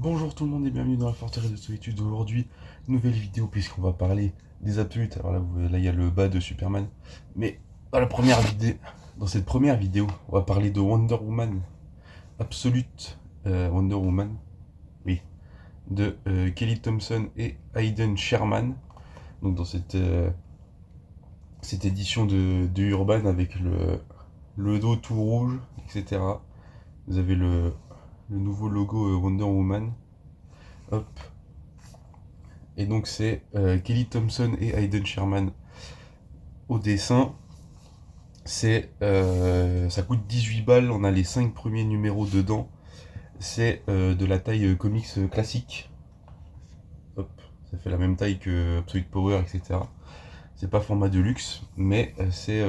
Bonjour tout le monde et bienvenue dans la forteresse de solitude. Aujourd'hui, nouvelle vidéo puisqu'on va parler des absolutes. Alors là, là il y a le bas de Superman. Mais dans cette première vidéo, on va parler de Wonder Woman Absolute. Wonder Woman, oui, de Kelly Thompson et Hayden Sherman. Donc dans cette édition de Urban avec le dos tout rouge, etc. Vous avez le nouveau logo Wonder Woman. Hop. Et donc c'est Kelly Thompson et Hayden Sherman au dessin. Ça coûte 18 balles, on a les 5 premiers numéros dedans. C'est de la taille comics classique. Hop, ça fait la même taille que Absolute Power, etc. C'est pas format de luxe, mais c'est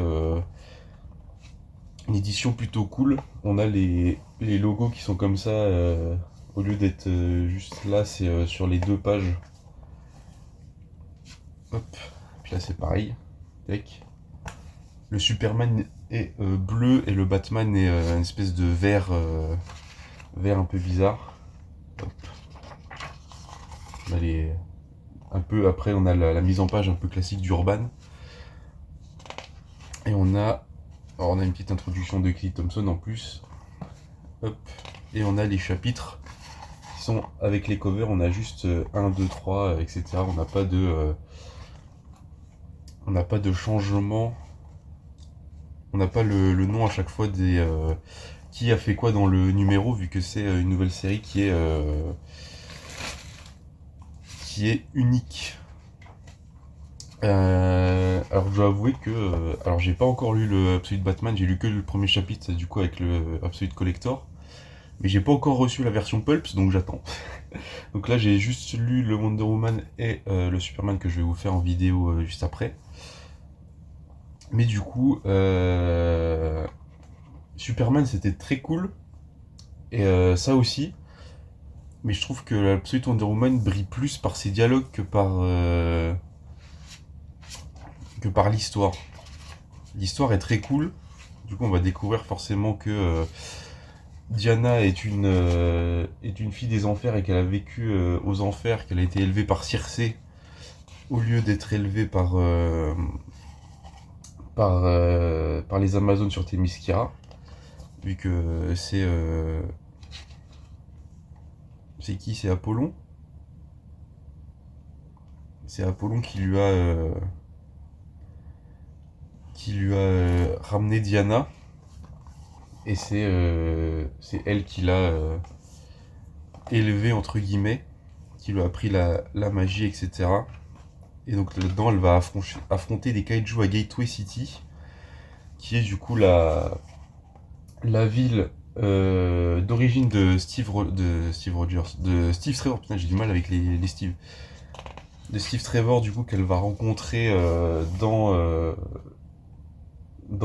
une édition plutôt cool. On a les logos qui sont comme ça, au lieu d'être juste là, c'est sur les deux pages. Hop, puis là c'est pareil. Tac. Le Superman est bleu et le Batman est une espèce de vert un peu bizarre. Hop. Un peu après on a la mise en page un peu classique d'Urban. Et on a une petite introduction de Kelly Thompson en plus. Hop. Et on a les chapitres qui sont avec les covers, on a juste 1, 2, 3, etc. On n'a pas de changement. On n'a pas le nom à chaque fois qui a fait quoi dans le numéro, vu que c'est une nouvelle série qui est unique. Alors je dois avouer que alors j'ai pas encore lu le Absolute Batman, j'ai lu que le premier chapitre du coup avec le Absolute Collector, mais j'ai pas encore reçu la version Pulps donc j'attends. Donc là j'ai juste lu le Wonder Woman et le Superman que je vais vous faire en vidéo juste après. Mais du coup Superman c'était très cool et ça aussi. Mais je trouve que l'Absolute Wonder Woman brille plus par ses dialogues que par l'histoire. L'histoire est très cool. Du coup, on va découvrir forcément que Diana est une fille des enfers et qu'elle a vécu aux enfers, qu'elle a été élevée par Circé au lieu d'être élevée par les Amazones sur Themyscira. Vu que c'est qui? C'est Apollon? C'est Apollon qui lui a ramené Diana. Et c'est elle qui l'a élevée, entre guillemets, qui lui a appris la magie, etc. Et donc là-dedans, elle va affronter des kaiju à Gateway City, qui est du coup la ville d'origine de Steve Rogers, de Steve Trevor, putain j'ai du mal avec les Steve. De Steve Trevor, du coup, qu'elle va rencontrer dans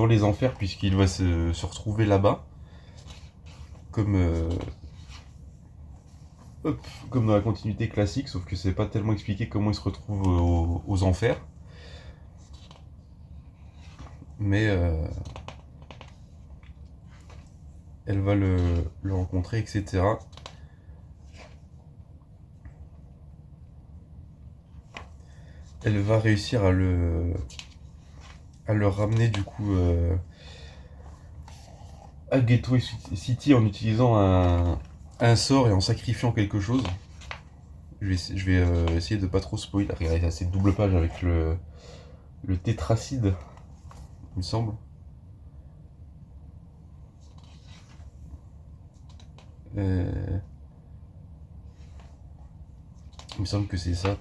les enfers, puisqu'il va se retrouver là-bas, comme, hop, comme dans la continuité classique, sauf que c'est pas tellement expliqué comment il se retrouve aux enfers. Mais elle va le rencontrer, etc. Elle va réussir à le ramener du coup à Gateway City en utilisant un sort et en sacrifiant quelque chose. Je vais essayer de pas trop spoiler. Regardez, c'est double page avec le tétracide, il me semble. Il me semble que c'est ça.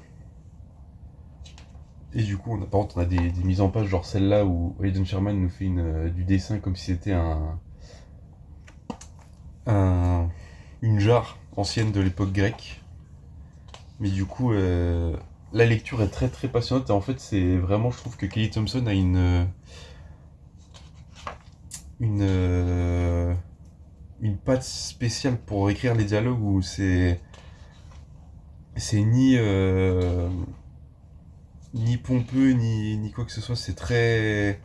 Et du coup, par contre, on a des mises en page, genre celle-là où Hayden Sherman nous fait du dessin comme si c'était une jarre ancienne de l'époque grecque. Mais du coup, la lecture est très très passionnante. Et en fait, c'est vraiment, je trouve que Kelly Thompson a une, euh, une patte spéciale pour écrire les dialogues où c'est ni pompeux ni quoi que ce soit. C'est très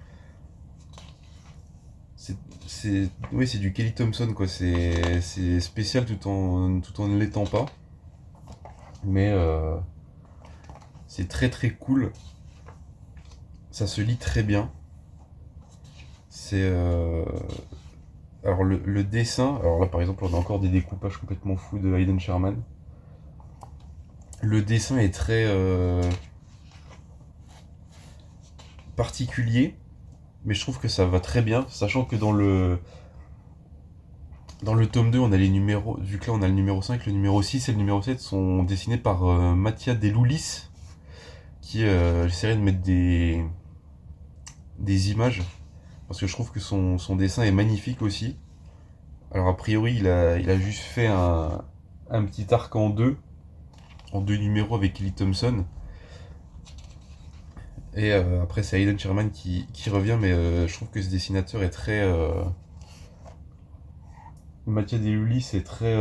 oui, c'est du Kelly Thompson quoi. C'est spécial tout en ne l'étant pas. Mais c'est très très cool. Ça se lit très bien. C'est alors le dessin, alors là par exemple on a encore des découpages complètement fous de Hayden Sherman. Le dessin est très particulier, mais je trouve que ça va très bien, sachant que dans le tome 2 on a les numéros, vu que là on a le numéro 5, le numéro 6 et le numéro 7 sont dessinés par Mattia Deloulis, qui j'essaierai de mettre des images, parce que je trouve que son dessin est magnifique aussi. Alors a priori il a juste fait un petit arc en deux numéros avec Kelly Thompson. Et après, c'est Hayden Sherman qui revient, mais je trouve que ce dessinateur est très. Mathieu Delulis est très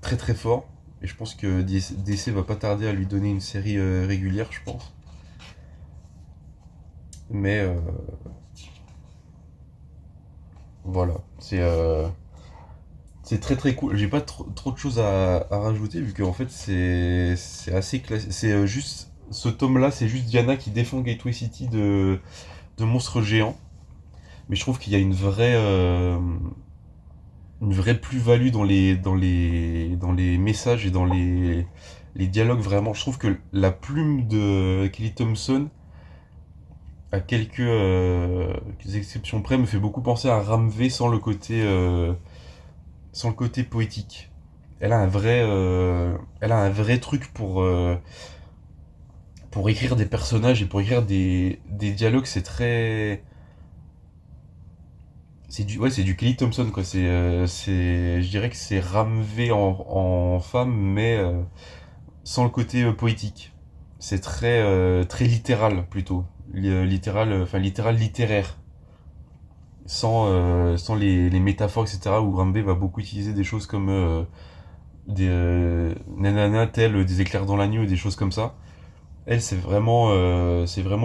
très fort. Et je pense que DC va pas tarder à lui donner une série régulière, je pense. Mais voilà, c'est très très cool. J'ai pas trop de choses à rajouter, vu qu'en fait, c'est assez classique. C'est juste. Ce tome-là, c'est juste Diana qui défend Gateway City de monstres géants. Mais je trouve qu'il y a une vraie plus-value dans les messages et dans les dialogues vraiment. Je trouve que la plume de Kelly Thompson, à quelques exceptions près, me fait beaucoup penser à Ramvé sans le côté poétique. Elle a un vrai truc pour écrire des personnages et pour écrire des dialogues. C'est du Kelly Thompson, quoi. Je dirais que c'est Ramvé en femme, mais sans le côté poétique. C'est très littéral plutôt. Littéral littéraire. Sans les métaphores, etc. Où Ramvé va beaucoup utiliser des choses comme des nanana, tels des éclairs dans la nuit ou des choses comme ça. Elle, c'est vraiment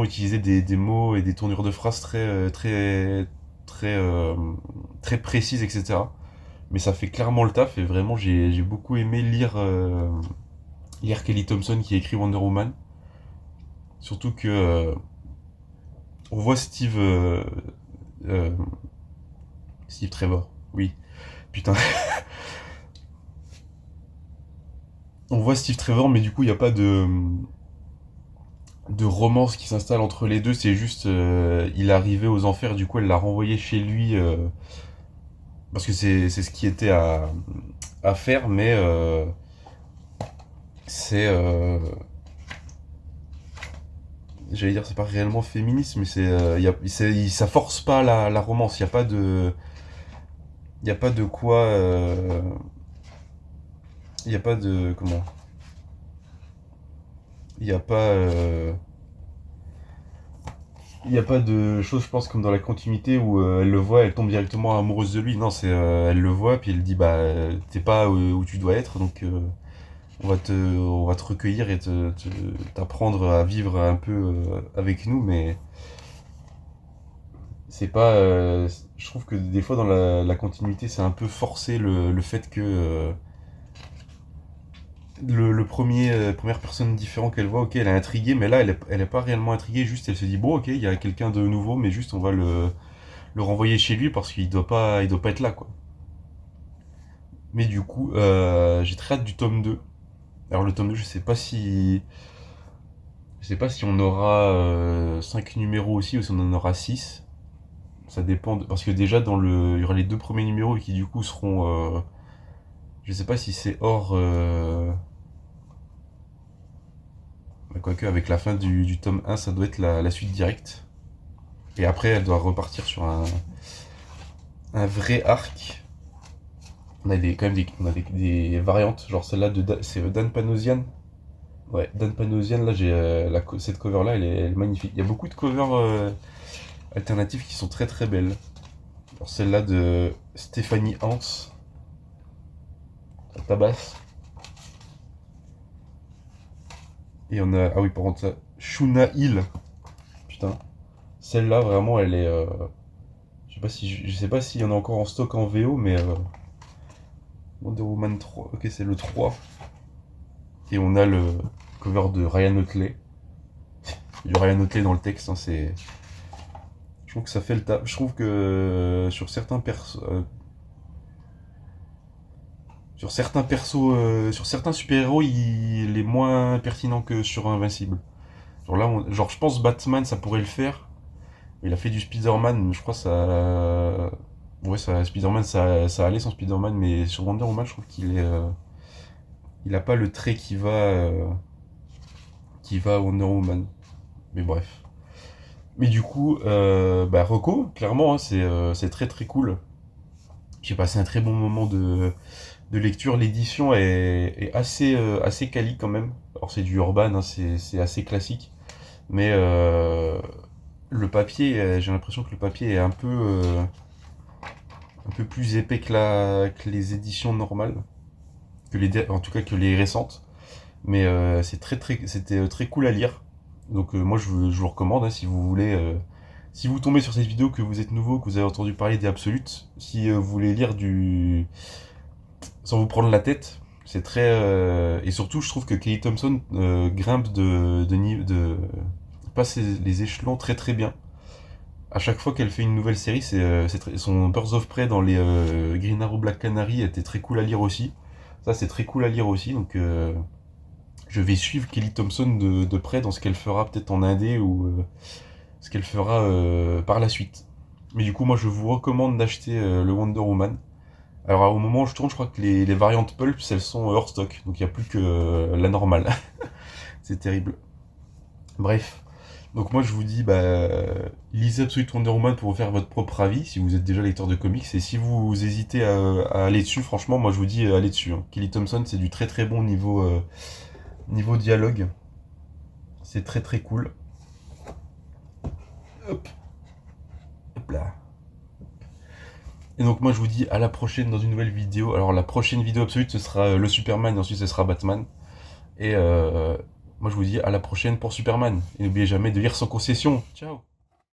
utiliser des mots et des tournures de phrases très, très précises, etc. Mais ça fait clairement le taf et vraiment j'ai beaucoup aimé lire Kelly Thompson qui a écrit Wonder Woman. Surtout que on voit euh, Steve Trevor, oui, putain. On voit Steve Trevor, mais du coup il n'y a pas de romance qui s'installe entre les deux. C'est juste il est arrivé aux enfers, du coup elle l'a renvoyé chez lui parce que c'est ce qui était à faire, mais c'est j'allais dire, c'est pas réellement féministe, mais ça force pas la romance. Il y a pas de quoi. Il y a pas de. Comment? Il y a pas. Il y a pas de choses, je pense, comme dans la continuité où elle le voit, elle tombe directement amoureuse de lui. Non, elle le voit, puis elle dit, bah, t'es pas où tu dois être, donc on va te recueillir et t'apprendre à vivre un peu avec nous, mais c'est pas. Je trouve que des fois dans la continuité, c'est un peu forcé le fait que le première personne différent qu'elle voit, ok, elle est intriguée, mais là, elle est pas réellement intriguée, juste elle se dit, bon, ok, il y a quelqu'un de nouveau, mais juste on va le renvoyer chez lui parce qu'il doit pas être là, quoi. Mais du coup, j'ai très hâte du tome 2. Alors, le tome 2, je sais pas si on aura 5 numéros aussi ou si on en aura 6. Ça dépend, parce que déjà, il y aura les deux premiers numéros qui, du coup, seront. Je sais pas si c'est hors. Quoique, avec la fin du tome 1, ça doit être la suite directe. Et après, elle doit repartir sur un vrai arc. On a quand même des variantes, genre celle-là c'est Dan Panosian. Ouais, Dan Panosian, là, cette cover-là, elle est magnifique. Il y a beaucoup de covers alternatives qui sont très très belles. Alors celle-là de Stéphanie Hans, ça tabasse. Et on a, ah oui, par contre, ça, Shuna Hill. Putain, celle-là, vraiment, elle est. Je sais pas s'il y en a encore en stock en VO, mais Wonder Woman 3, ok, c'est le 3. Et on a le cover de Ryan Otley. Il y a Ryan Otley dans le texte, hein, c'est... Je trouve que ça fait le taf. Je trouve que sur certains super-héros, il est moins pertinent que sur Invincible. Genre là, genre je pense Batman, ça pourrait le faire. Il a fait du Spider-Man, mais je crois que ça... Ouais, ça, Spider-Man, ça allait sans Spider-Man, mais sur Wonder Woman, je trouve qu'il est... il a pas le trait qui va à Wonder Woman. Mais bref. Mais du coup, bah, Reco, clairement, hein, c'est très très cool. J'ai passé un très bon moment de lecture. L'édition est assez quali quand même. Alors c'est du urban, hein, c'est assez classique. Mais le papier, j'ai l'impression que le papier est un peu plus épais que les éditions normales. En tout cas que les récentes. Mais c'était très cool à lire. Donc moi je vous recommande, hein, si vous voulez, si vous tombez sur cette vidéo, que vous êtes nouveau, que vous avez entendu parler des Absolutes, si vous voulez lire sans vous prendre la tête, c'est très... et surtout je trouve que Kelly Thompson grimpe passe les échelons très très bien. À chaque fois qu'elle fait une nouvelle série, son Birds of Prey dans les Green Arrow Black Canary était très cool à lire aussi. Ça c'est très cool à lire aussi, donc... je vais suivre Kelly Thompson de près dans ce qu'elle fera peut-être en indé ou ce qu'elle fera par la suite. Mais du coup, moi, je vous recommande d'acheter le Wonder Woman. Alors, au moment où je tourne, je crois que les variantes Pulps, elles sont hors stock. Donc, il n'y a plus que la normale. C'est terrible. Bref. Donc, moi, je vous dis, bah, lisez Absolute Wonder Woman pour vous faire votre propre avis, si vous êtes déjà lecteur de comics. Et si vous hésitez à aller dessus, franchement, moi, je vous dis, allez dessus, hein. Kelly Thompson, c'est du très très bon niveau dialogue. C'est très très cool. Hop, hop là. Et donc moi je vous dis à la prochaine dans une nouvelle vidéo. Alors la prochaine vidéo absolue ce sera le Superman et ensuite ce sera Batman. Et moi je vous dis à la prochaine pour Superman. Et n'oubliez jamais de lire sans concession. Ciao.